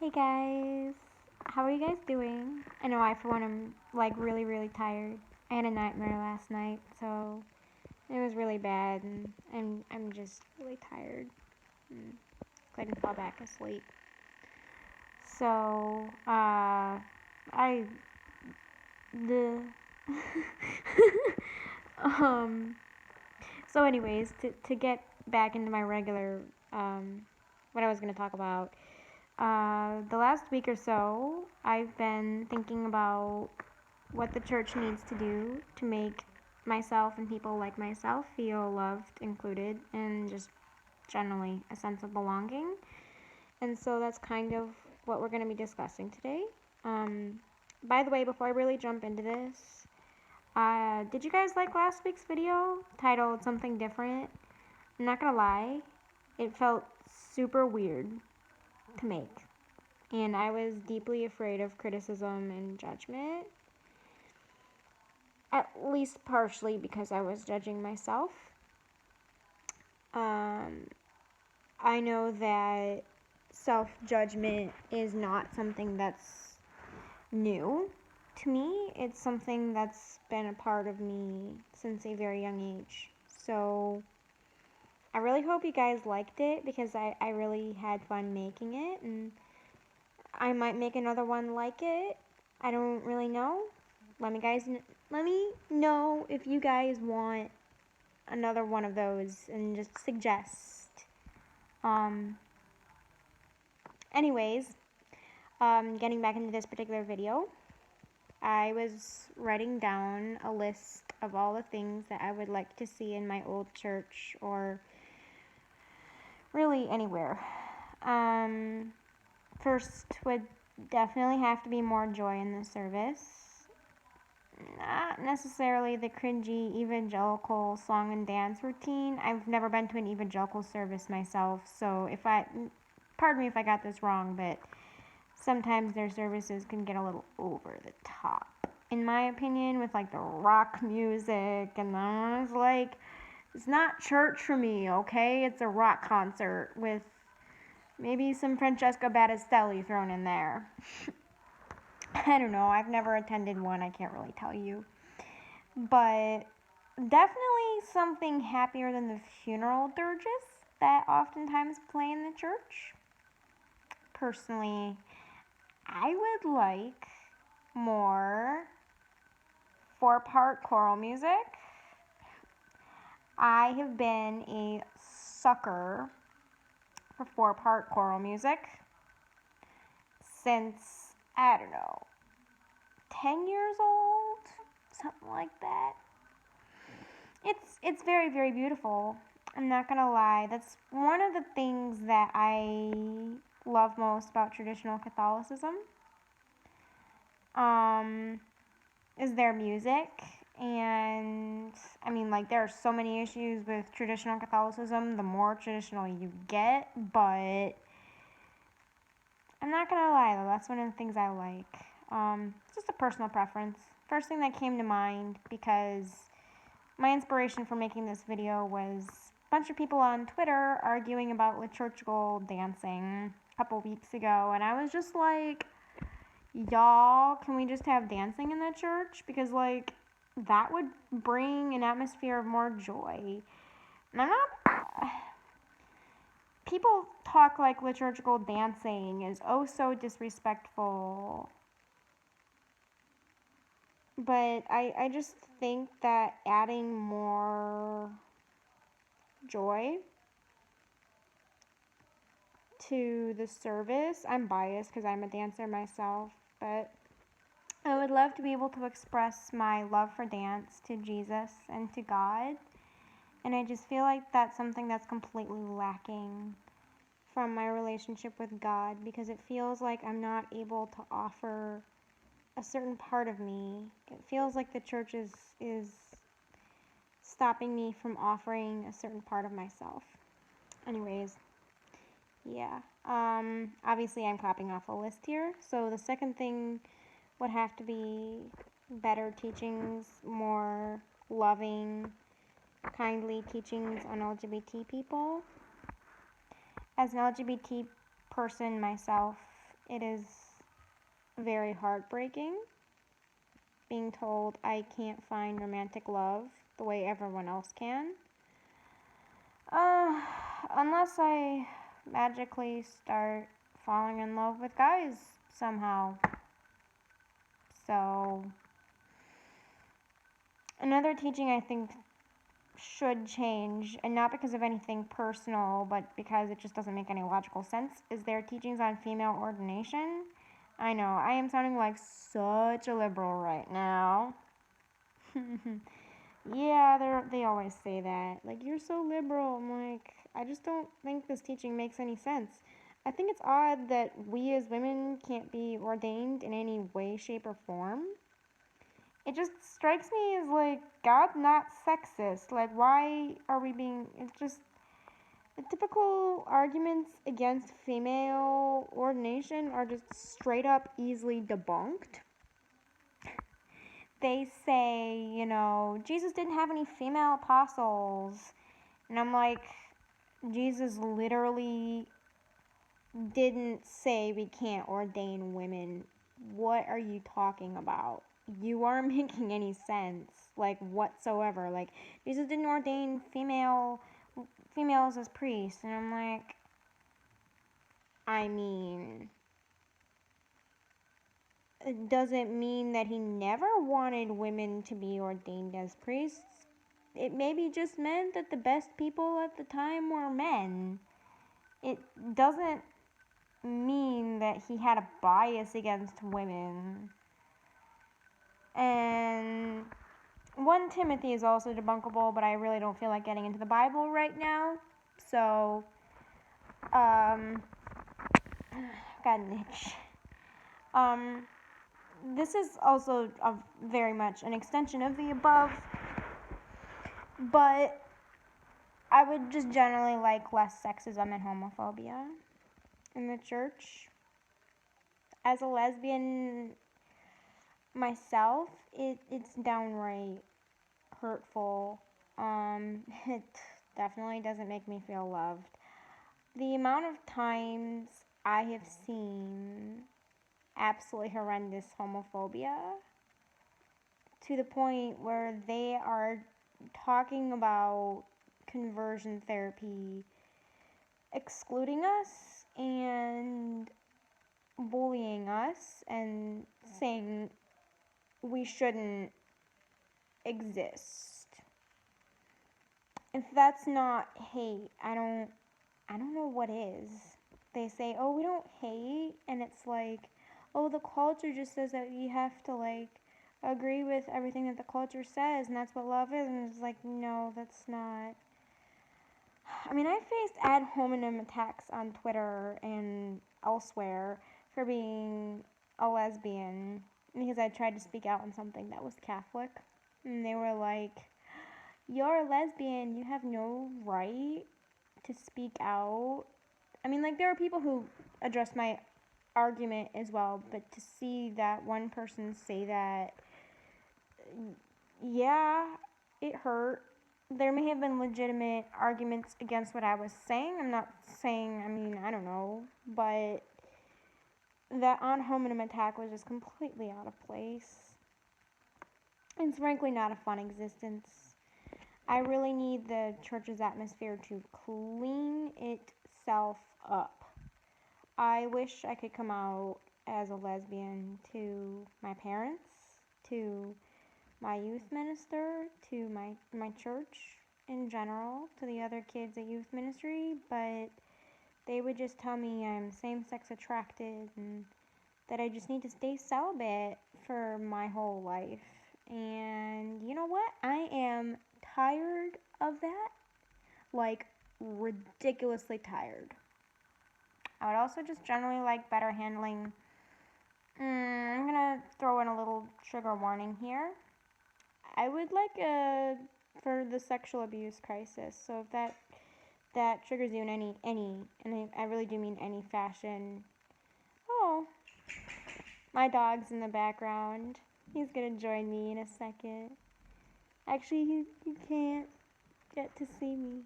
Hey guys, how are you guys doing? I know I, for one, am like really, really tired. I had a nightmare last night, so it was really bad, and I'm just really tired and couldn't fall back asleep. So, I the um. So, anyways, to get back into my regular what I was gonna talk about. The last week or so, I've been thinking about what the church needs to do to make myself and people like myself feel loved, included, and just generally a sense of belonging. And so that's kind of what we're going to be discussing today. Um, by the way, before I really jump into this, did you guys like last week's video titled Something Different? I'm not going to lie, it felt super weird to make. And I was deeply afraid of criticism and judgment, at least partially because I was judging myself. Um, I know that self judgment is not something that's new to me, it's something that's been a part of me since a very young age. So I really hope you guys liked it because I really had fun making it, and I might make another one like it. I don't really know. Let me know if you guys want another one of those and just suggest. Um anyways, getting back into this particular video, I was writing down a list of all the things that I would like to see in my old church or really anywhere. First would definitely have to be more joy in the service. Not necessarily the cringy evangelical song and dance routine. I've never been to an evangelical service myself, so pardon me if I got this wrong, but sometimes their services can get a little over the top, in my opinion, with like the rock music, and I was like, it's not church for me, okay? It's a rock concert with maybe some Francesca Battistelli thrown in there. I don't know, I've never attended one, I can't really tell you. But definitely something happier than the funeral dirges that oftentimes play in the church. Personally, I would like more 4-part choral music. I have been a sucker for 4-part choral music since, I don't know, 10 years old, something like that. It's very, very beautiful. I'm not gonna lie. That's one of the things that I love most about traditional Catholicism. Um, is their music. And I mean, like, there are so many issues with traditional Catholicism the more traditional you get, but I'm not gonna lie though, that's one of the things I like. It's just a personal preference. First thing that came to mind, because my inspiration for making this video was a bunch of people on Twitter arguing about liturgical dancing a couple weeks ago, and I was just like, y'all, can we just have dancing in the church? Because, like, that would bring an atmosphere of more joy. And I'm not. People talk like liturgical dancing is oh so disrespectful. But I just think that adding more joy to the service, I'm biased because I'm a dancer myself, but I would love to be able to express my love for dance to Jesus and to God. And I just feel like that's something that's completely lacking from my relationship with God, because it feels like I'm not able to offer a certain part of me. It feels like the church is stopping me from offering a certain part of myself. Anyways, yeah. Obviously I'm copying off a list here. So the second thing would have to be better teachings, more loving, kindly teachings on LGBT people. As an LGBT person myself, it is very heartbreaking being told I can't find romantic love the way everyone else can. Unless I magically start falling in love with guys somehow. So, another teaching I think should change, and not because of anything personal, but because it just doesn't make any logical sense, is their teachings on female ordination. I know, I am sounding like such a liberal right now. Yeah, they always say that. Like, you're so liberal. I'm like, I just don't think this teaching makes any sense. I think it's odd that we as women can't be ordained in any way, shape, or form. It just strikes me as like God not sexist. Like, why are we being. It's just. The typical arguments against female ordination are just straight up easily debunked. They say, Jesus didn't have any female apostles. And I'm like, Jesus literally didn't say we can't ordain women. What are you talking about? You aren't making any sense, like, whatsoever. Like, Jesus didn't ordain females as priests. And I'm like, I mean, it doesn't mean that he never wanted women to be ordained as priests. It maybe just meant that the best people at the time were men. It doesn't mean that he had a bias against women. And 1 Timothy is also debunkable, but I really don't feel like getting into the Bible right now. So, got an itch. This is also very much an extension of the above, but I would just generally like less sexism and homophobia in the church. As a lesbian myself, it's downright hurtful. It definitely doesn't make me feel loved. The amount of times I have seen absolutely horrendous homophobia to the point where they are talking about conversion therapy excluding us and bullying us and saying we shouldn't exist. If that's not hate, I don't know what is. They say, "Oh, we don't hate," and it's like, "Oh, the culture just says that you have to like agree with everything that the culture says, and that's what love is." And it's like, no, that's not. I mean, I faced ad hominem attacks on Twitter and elsewhere for being a lesbian because I tried to speak out on something that was Catholic. And they were like, "You're a lesbian, you have no right to speak out." I mean, like, there are people who address my argument as well, but to see that one person say that, yeah, it hurt. There may have been legitimate arguments against what I was saying. I'm not saying, I mean, I don't know, but that ad hominem attack was just completely out of place. It's frankly not a fun existence. I really need the church's atmosphere to clean itself up. I wish I could come out as a lesbian to my parents, to my youth minister, to my church in general, to the other kids at youth ministry, but they would just tell me I'm same-sex attracted and that I just need to stay celibate for my whole life. And you know what? I am tired of that. Like, ridiculously tired. I would also just generally like better handling. I'm gonna throw in a little trigger warning here. I would like for the sexual abuse crisis. So if that triggers you in any, and I really do mean any fashion. Oh, my dog's in the background. He's gonna join me in a second. Actually, he can't get to see me.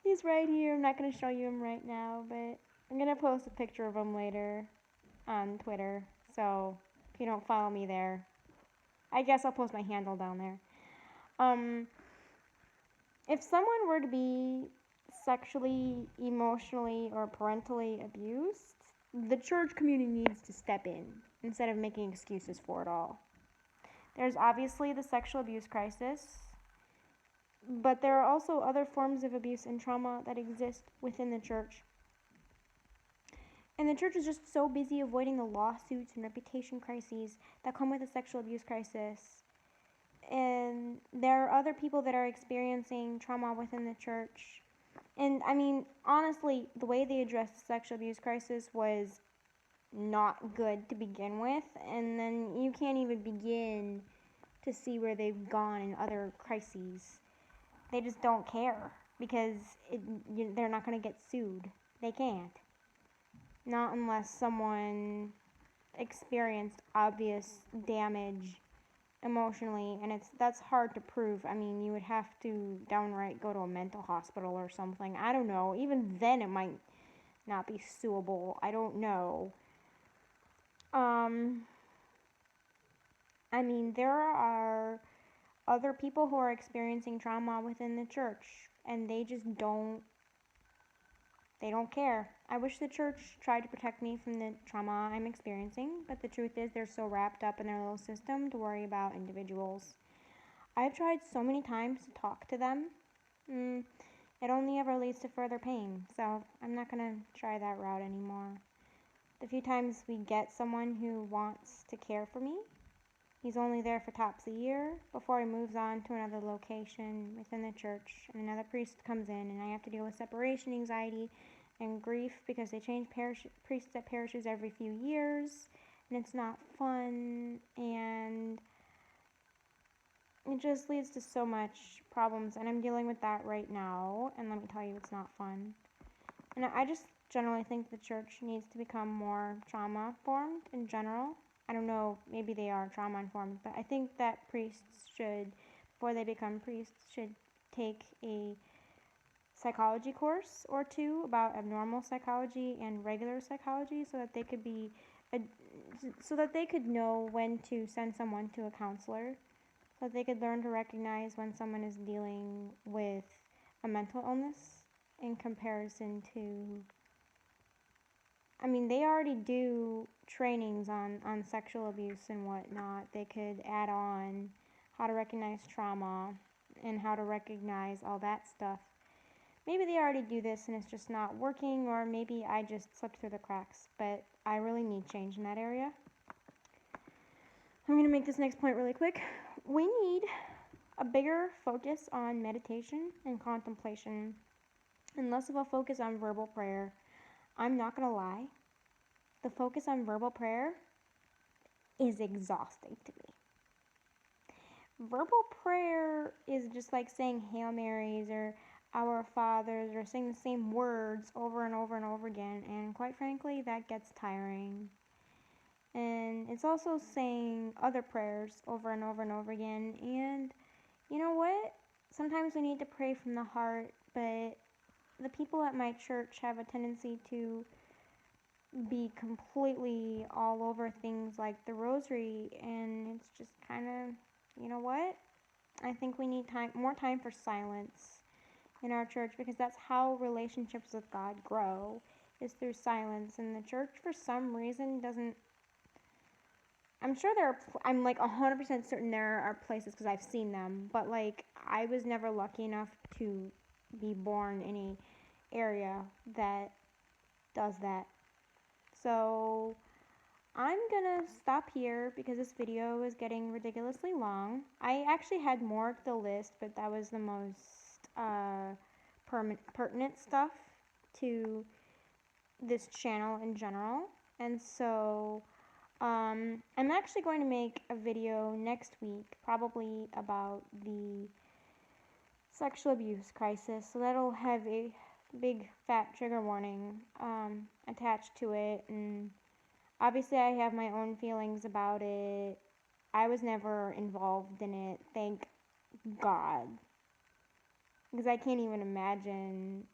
He's right here. I'm not gonna show you him right now, but I'm gonna gonna post a picture of him later on Twitter. So if you don't follow me there, I guess I'll post my handle down there. If someone were to be sexually, emotionally, or parentally abused, the church community needs to step in instead of making excuses for it all. There's obviously the sexual abuse crisis, but there are also other forms of abuse and trauma that exist within the church. And the church is just so busy avoiding the lawsuits and reputation crises that come with a sexual abuse crisis. And there are other people that are experiencing trauma within the church. And I mean, honestly, the way they addressed the sexual abuse crisis was not good to begin with. And then you can't even begin to see where they've gone in other crises. They just don't care because they're not going to get sued. They can't. Not unless someone experienced obvious damage emotionally, and that's hard to prove. I mean, you would have to downright go to a mental hospital or something. I don't know. Even then, it might not be suable. I don't know. I mean, there are other people who are experiencing trauma within the church, and they just don't care. I wish the church tried to protect me from the trauma I'm experiencing, but the truth is they're so wrapped up in their little system to worry about individuals. I've tried so many times to talk to them. It only ever leads to further pain, so I'm not going to try that route anymore. The few times we get someone who wants to care for me, he's only there for tops a year before he moves on to another location within the church, and another priest comes in, and I have to deal with separation anxiety and grief because they change priests at parishes every few years, and it's not fun, and it just leads to so much problems, and I'm dealing with that right now, and let me tell you, it's not fun. And I just generally think the church needs to become more trauma-informed in general. I don't know, maybe they are trauma-informed, but I think that priests should, before they become priests, should take a psychology course or two about abnormal psychology and regular psychology so that they could know when to send someone to a counselor, so that they could learn to recognize when someone is dealing with a mental illness in comparison to, I mean, they already do trainings on sexual abuse and whatnot. They could add on how to recognize trauma and how to recognize all that stuff. Maybe they already do this and it's just not working, or maybe I just slipped through the cracks, but I really need change in that area. I'm going to make this next point really quick. We need a bigger focus on meditation and contemplation and less of a focus on verbal prayer. I'm not going to lie. The focus on verbal prayer is exhausting to me. Verbal prayer is just like saying Hail Marys or Our Fathers or saying the same words over and over and over again, and quite frankly, that gets tiring. And it's also saying other prayers over and over and over again, and you know what? Sometimes we need to pray from the heart, but the people at my church have a tendency to be completely all over things like the rosary, and it's just kind of, you know what? I think we need more time for silence in our church, because that's how relationships with God grow, is through silence. And the church, for some reason, doesn't. I'm sure I'm like 100% certain there are places, because I've seen them, but like I was never lucky enough to be born in a area that does that. So I'm gonna stop here because this video is getting ridiculously long. I actually had more to the list, but that was the most pertinent stuff to this channel in general. And so I'm actually going to make a video next week, probably about the sexual abuse crisis. So that'll have a big fat trigger warning attached to it, and obviously I have my own feelings about it. I was never involved in it, thank God, because I can't even imagine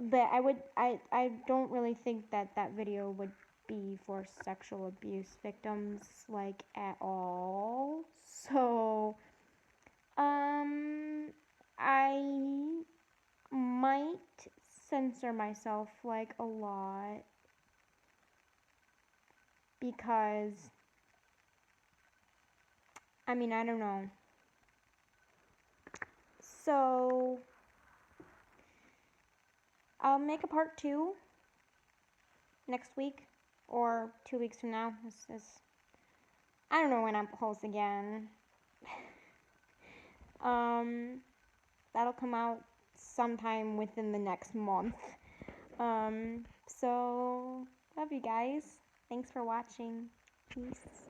but I don't really think that video would be for sexual abuse victims, like, at all. So, I might censor myself, like, a lot, because, I mean, I don't know. So, I'll make a part 2 next week, or 2 weeks from now. I don't know when I'm post again. That'll come out sometime within the next month. So, love you guys. Thanks for watching. Peace.